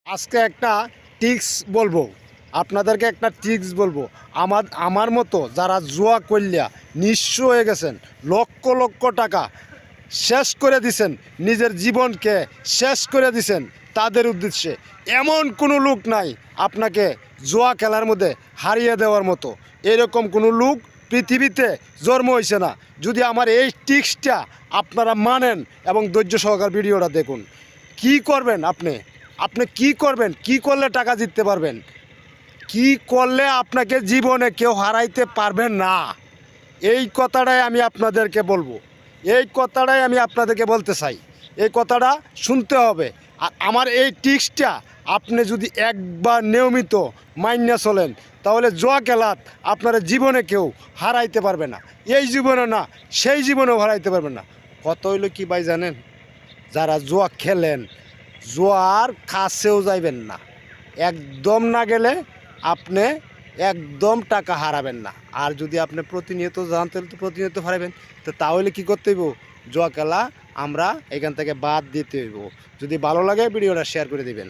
আজকে একটা টিক্স বলবো, আপনাদেরকে একটা টিক্স বলবো। আমার মতো যারা জুয়া করলিয়া নিঃস্ব হয়ে গেছেন, লক্ষ লক্ষ টাকা শেষ করে দিছেন, নিজের জীবনকে শেষ করে দিছেন, তাদের উদ্দেশ্যে এমন কোনো লোক নাই আপনাকে জুয়া খেলার মধ্যে হারিয়ে দেওয়ার মতো। এরকম কোনো লোক পৃথিবীতে জন্ম হয়েছে না। যদি আমার এই টিক্সটা আপনারা মানেন এবং ধৈর্য সহকার ভিডিওটা দেখুন, কি করবেন আপনি কি করবেন, কি করলে টাকা জিততে পারবেন, কি করলে আপনাকে জীবনে কেউ হারাইতে পারবেন না, এই কথাটাই আমি আপনাদেরকে বলবো। এই কথাটাই আমি আপনাদেরকে বলতে চাই। এই কথাটা শুনতে হবে। আর আমার এই টিক্সটা আপনি যদি একবার নিয়মিত মাইনা চলেন, তাহলে জুয়া খেলাত আপনার জীবনে কেউ হারাইতে পারবে না। এই জীবনে না, সেই জীবনেও হারাইতে পারবেন না। কত হইলো কি ভাই জানেন? যারা জুয়া খেলেন, জুয়ার কাছেও যাইবেন না। একদম না গেলে আপনি একদম টাকা হারাবেন না। আর যদি আপনি প্রতিনিয়ত যান তাহলে তো প্রতিনিয়ত হারাবেন। তো তাহলে কী করতে হইব? জুয়া খেলা আমরা এখান থেকে বাদ দিতে হইব। যদি ভালো লাগে ভিডিওটা শেয়ার করে দিবেন।